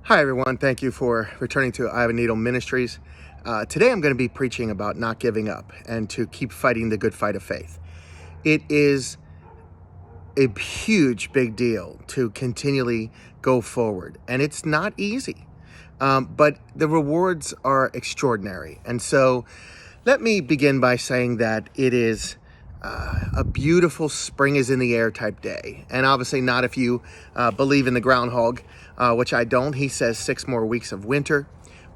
Hi, everyone. Thank you for returning to I Have a Needle Ministries. Today I'm going to be preaching about not giving up and to keep fighting the good fight of faith. It is a huge, big deal to continually go forward, and it's not easy, but the rewards are extraordinary. And so let me begin by saying that it is a beautiful spring is in the air type day. And obviously not if you believe in the groundhog, which I don't. He says 6 more weeks of winter,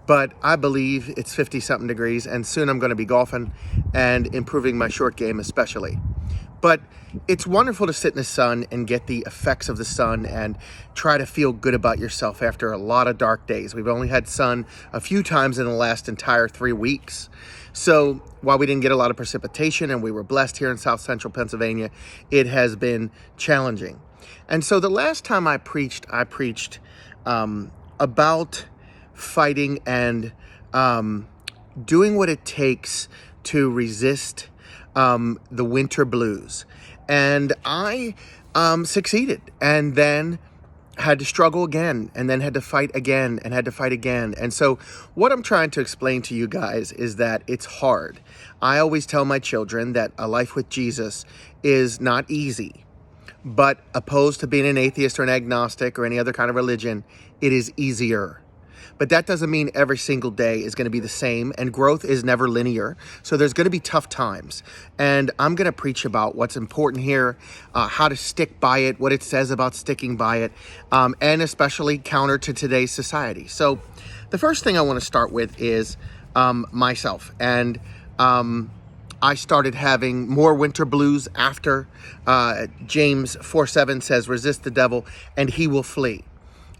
but I believe it's 50 something degrees, and soon I'm going to be golfing and improving my short game especially. But it's wonderful to sit in the sun and get the effects of the sun and try to feel good about yourself after a lot of dark days. We've only had sun a few times in the last entire 3 weeks. So while we didn't get a lot of precipitation and we were blessed here in South Central Pennsylvania, it has been challenging. And so the last time I preached about fighting and doing what it takes to resist the winter blues. And I succeeded, and then had to struggle again, and then had to fight again, and had to fight again. And so what I'm trying to explain to you guys is that it's hard. I always tell my children that a life with Jesus is not easy, but opposed to being an atheist or an agnostic or any other kind of religion, it is easier. But that doesn't mean every single day is going to be the same, and growth is never linear. So there's going to be tough times. And I'm going to preach about what's important here, how to stick by it, what it says about sticking by it, and especially counter to today's society. So the first thing I want to start with is myself. And I started having more winter blues after James 4:7 says, resist the devil and he will flee.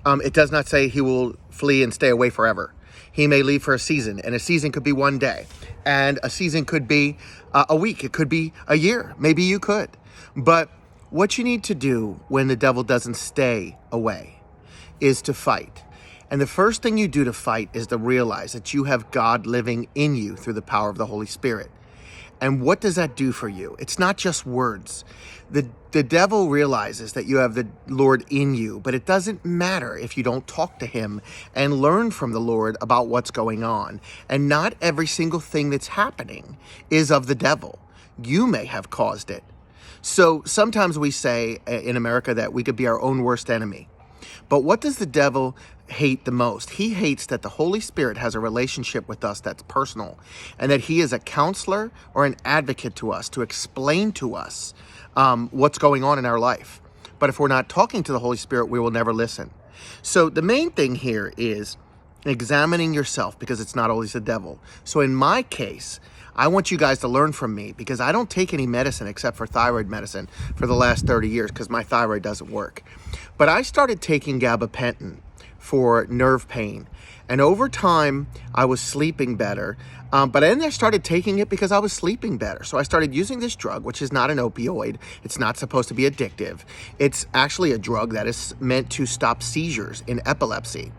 It does not say he will flee and stay away forever. He may leave for a season, and a season could be one day, and a season could be a week. It could be a year. Maybe you could. But what you need to do when the devil doesn't stay away is to fight. And the first thing you do to fight is to realize that you have God living in you through the power of the Holy Spirit. And what does that do for you? It's not just words. The devil realizes that you have the Lord in you, but it doesn't matter if you don't talk to him and learn from the Lord about what's going on. And not every single thing that's happening is of the devil. You may have caused it. So sometimes we say in America that we could be our own worst enemy. But what does the devil hate the most? He hates that the Holy Spirit has a relationship with us that's personal, and that he is a counselor or an advocate to us to explain to us what's going on in our life. But if we're not talking to the Holy Spirit, we will never listen. So the main thing here is examining yourself, because it's not always the devil. So in my case, I want you guys to learn from me, because I don't take any medicine except for thyroid medicine for the last 30 years because my thyroid doesn't work. But I started taking gabapentin for nerve pain. And over time, I was sleeping better. But then I started taking it because I was sleeping better. So I started using this drug, which is not an opioid. It's not supposed to be addictive. It's actually a drug that is meant to stop seizures in epilepsy.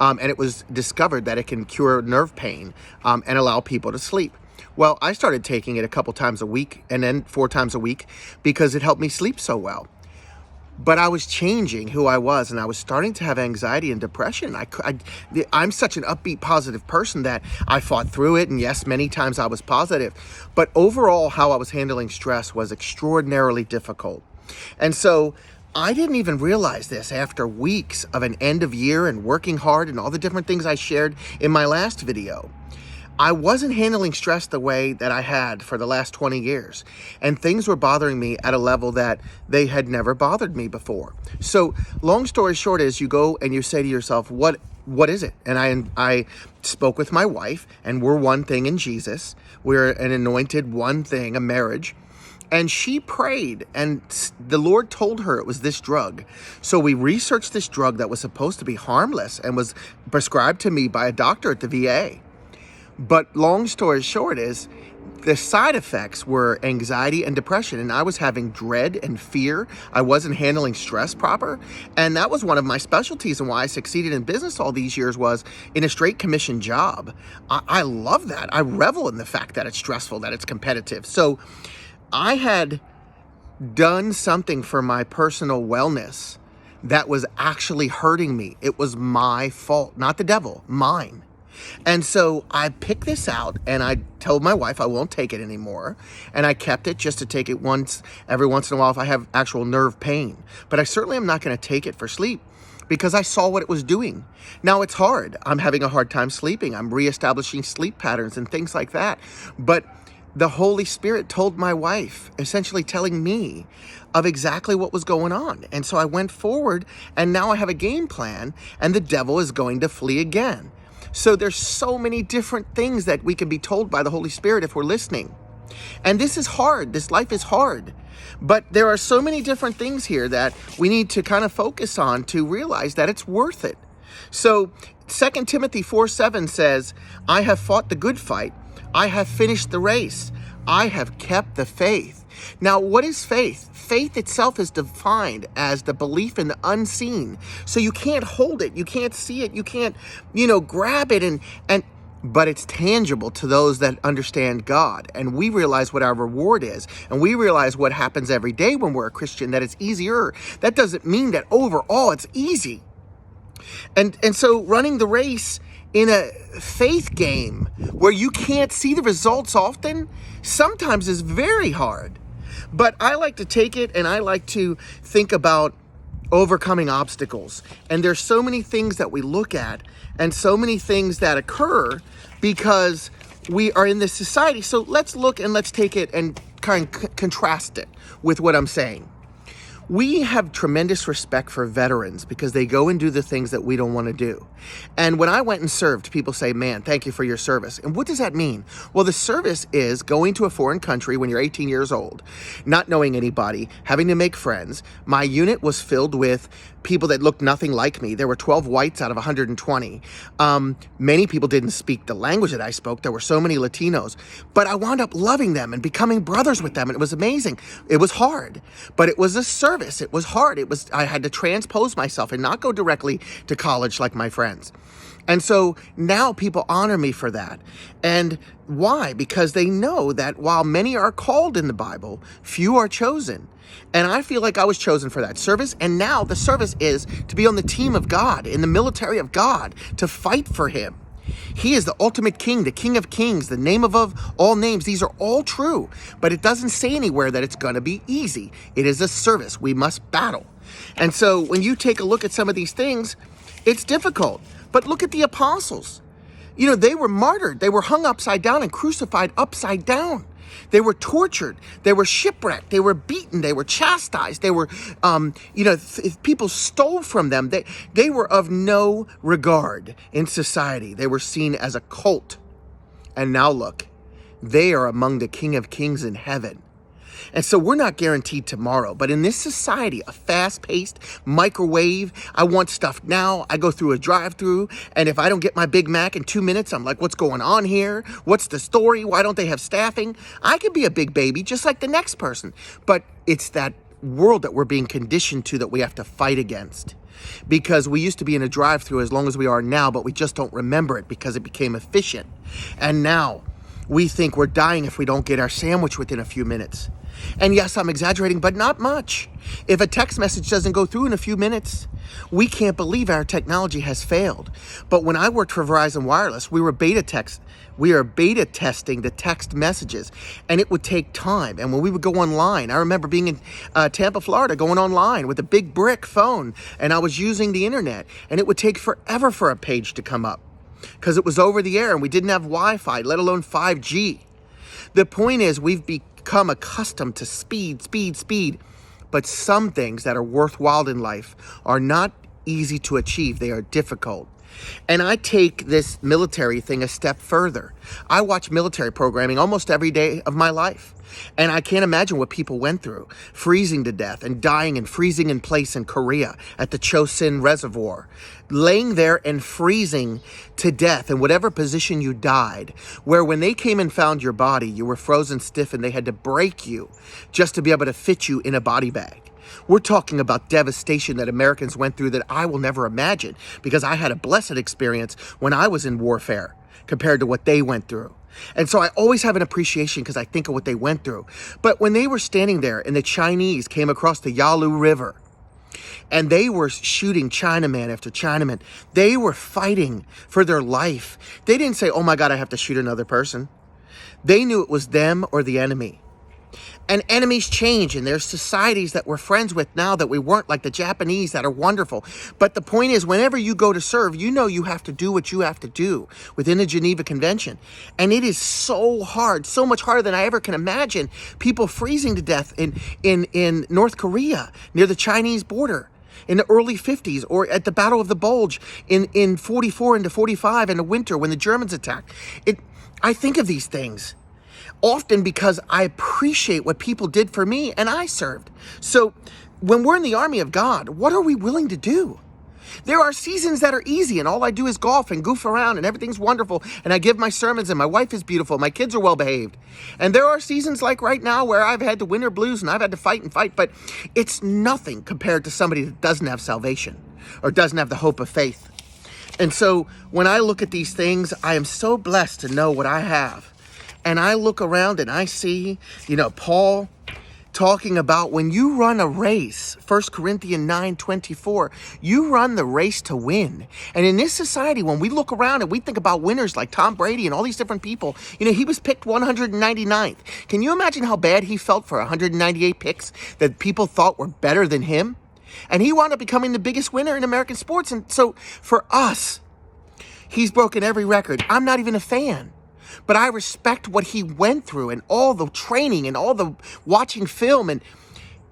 And it was discovered that it can cure nerve pain and allow people to sleep. Well, I started taking it a couple times a week, and then 4 times a week, because it helped me sleep so well. But I was changing who I was, and I was starting to have anxiety and depression. I'm such an upbeat, positive person that I fought through it, and yes, many times I was positive. But overall, how I was handling stress was extraordinarily difficult. And so I didn't even realize this after weeks of an end of year and working hard and all the different things I shared in my last video. I wasn't handling stress the way that I had for the last 20 years. And things were bothering me at a level that they had never bothered me before. So long story short is you go and you say to yourself, what is it? And I spoke with my wife, and we're one thing in Jesus. We're an anointed one thing, a marriage. And she prayed, and the Lord told her it was this drug. So we researched this drug that was supposed to be harmless and was prescribed to me by a doctor at the VA. But long story short is the side effects were anxiety and depression, and I was having dread and fear. I wasn't handling stress proper, and that was one of my specialties, and why I succeeded in business all these years was in a straight commission job. I love that. I revel in the fact that it's stressful, that it's competitive. So I had done something for my personal wellness that was actually hurting me. It was my fault, not the devil, mine. And so I picked this out and I told my wife I won't take it anymore. And I kept it just to take it every once in a while if I have actual nerve pain. But I certainly am not going to take it for sleep because I saw what it was doing. Now it's hard. I'm having a hard time sleeping. I'm reestablishing sleep patterns and things like that. But the Holy Spirit told my wife, essentially telling me of exactly what was going on. And so I went forward and now I have a game plan and the devil is going to flee again. So there's so many different things that we can be told by the Holy Spirit if we're listening. And this is hard. This life is hard. But there are so many different things here that we need to kind of focus on to realize that it's worth it. So 2 Timothy 4:7 says, I have fought the good fight. I have finished the race. I have kept the faith. Now, what is faith? Faith itself is defined as the belief in the unseen. So you can't hold it. You can't see it. You can't, grab it but it's tangible to those that understand God. And we realize what our reward is. And we realize what happens every day when we're a Christian, that it's easier. That doesn't mean that overall it's easy. And so running the race in a faith game where you can't see the results often, sometimes is very hard. But I like to take it and I like to think about overcoming obstacles. And there's so many things that we look at and so many things that occur because we are in this society. So let's look and let's take it and kind of contrast it with what I'm saying. We have tremendous respect for veterans because they go and do the things that we don't want to do. And when I went and served, people say, man, thank you for your service. And what does that mean? Well, the service is going to a foreign country when you're 18 years old, not knowing anybody, having to make friends. My unit was filled with people that looked nothing like me. There were 12 whites out of 120. Many people didn't speak the language that I spoke. There were so many Latinos. But I wound up loving them and becoming brothers with them. And it was amazing. It was hard, but it was a service. It was hard. I had to transpose myself and not go directly to college like my friends. And so now people honor me for that. And why? Because they know that while many are called in the Bible, few are chosen. And I feel like I was chosen for that service. And now the service is to be on the team of God, in the military of God, to fight for him. He is the ultimate king, the King of Kings, the name above all names. These are all true, but it doesn't say anywhere that it's going to be easy. It is a service. We must battle. And so when you take a look at some of these things, it's difficult. But look at the apostles. They were martyred. They were hung upside down and crucified upside down. They were tortured. They were shipwrecked. They were beaten. They were chastised. They were, people stole from them. They were of no regard in society. They were seen as a cult. And now look, they are among the King of Kings in heaven. And so we're not guaranteed tomorrow, but in this society, a fast-paced microwave, I want stuff now. I go through a drive-through, and if I don't get my Big Mac in 2 minutes, I'm like, what's going on here? What's the story? Why don't they have staffing? I could be a big baby just like the next person, but it's that world that we're being conditioned to that we have to fight against. Because we used to be in a drive-through as long as we are now, but we just don't remember it because it became efficient. And now we think we're dying if we don't get our sandwich within a few minutes. And yes, I'm exaggerating, but not much. If a text message doesn't go through in a few minutes, we can't believe our technology has failed. But when I worked for Verizon Wireless, we are beta testing the text messages, and it would take time. And when we would go online, I remember being in Tampa, Florida, going online with a big brick phone, and I was using the internet, and it would take forever for a page to come up because it was over the air and we didn't have Wi-Fi, let alone 5G. The point is, we've become accustomed to speed, but some things that are worthwhile in life are not easy to achieve. They are difficult. And I take this military thing a step further. I watch military programming almost every day of my life. And I can't imagine what people went through, freezing to death and dying and freezing in place in Korea at the Chosin Reservoir, laying there and freezing to death in whatever position you died, where when they came and found your body, you were frozen stiff and they had to break you just to be able to fit you in a body bag. We're talking about devastation that Americans went through that I will never imagine because I had a blessed experience when I was in warfare compared to what they went through. And so I always have an appreciation because I think of what they went through. But when they were standing there and the Chinese came across the Yalu River And they were shooting Chinaman after Chinaman. They were fighting for their life. They didn't say, oh my God, I have to shoot another person. They knew it was them or the enemy. And enemies change, and there's societies that we're friends with now that we weren't, like the Japanese, that are wonderful. But the point is, whenever you go to serve, you know you have to do what you have to do within the Geneva Convention. And it is so hard, so much harder than I ever can imagine. People freezing to death in North Korea, near the Chinese border, in the early 50s, or at the Battle of the Bulge in 44 into 45 in the winter when the Germans attacked. I think of these things often because I appreciate what people did for me and I served. So when we're in the army of God, what are we willing to do? There are seasons that are easy and all I do is golf and goof around and everything's wonderful and I give my sermons and my wife is beautiful, my kids are well behaved. And there are seasons like right now where I've had the winter blues and I've had to fight, but it's nothing compared to somebody that doesn't have salvation or doesn't have the hope of faith. And so when I look at these things, I am so blessed to know what I have. And I look around and I see, Paul talking about when you run a race, 1 Corinthians 9:24, you run the race to win. And in this society, when we look around and we think about winners like Tom Brady and all these different people, he was picked 199th. Can you imagine how bad he felt for 198 picks that people thought were better than him? And he wound up becoming the biggest winner in American sports. And so for us, he's broken every record. I'm not even a fan. But I respect what he went through and all the training and all the watching film. And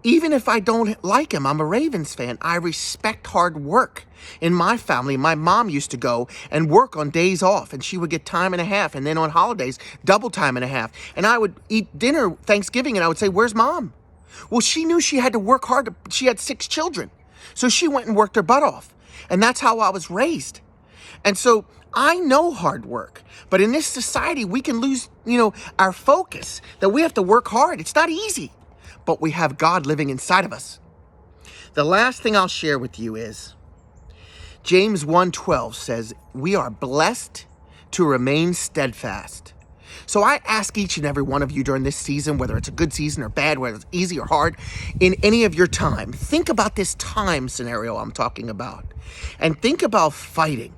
even if I don't like him, I'm a Ravens fan, I respect hard work. In my family, my mom used to go and work on days off, and she would get time and a half. And then on holidays, double time and a half. And I would eat dinner Thanksgiving, and I would say, where's mom? Well, she knew she had to work hard. She had 6 children. So she went and worked her butt off. And that's how I was raised. And so I know hard work, but in this society, we can lose, our focus that we have to work hard. It's not easy, but we have God living inside of us. The last thing I'll share with you is James 1:12 says, we are blessed to remain steadfast. So I ask each and every one of you during this season, whether it's a good season or bad, whether it's easy or hard, in any of your time, think about this time scenario I'm talking about and think about fighting.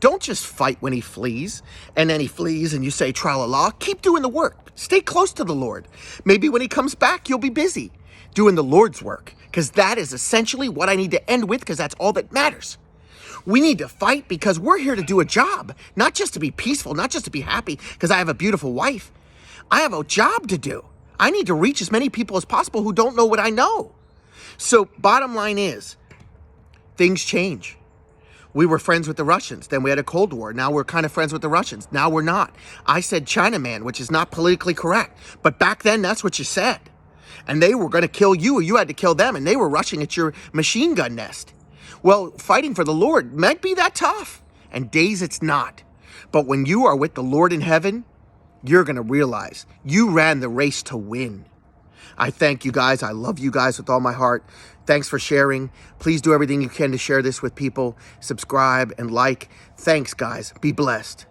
Don't just fight when he flees, and then he flees and you say, tra-la-la. Keep doing the work. Stay close to the Lord. Maybe when he comes back, you'll be busy doing the Lord's work, because that is essentially what I need to end with, because that's all that matters. We need to fight because we're here to do a job, not just to be peaceful, not just to be happy because I have a beautiful wife. I have a job to do. I need to reach as many people as possible who don't know what I know. So bottom line is, things change. We were friends with the Russians. Then we had a Cold War. Now we're kind of friends with the Russians. Now we're not. I said Chinaman, which is not politically correct. But back then, that's what you said. And they were going to kill you, or you had to kill them, and they were rushing at your machine gun nest. Well, fighting for the Lord might be that tough. And days it's not. But when you are with the Lord in heaven, you're going to realize you ran the race to win. I thank you guys. I love you guys with all my heart. Thanks for sharing. Please do everything you can to share this with people. Subscribe and like. Thanks, guys. Be blessed.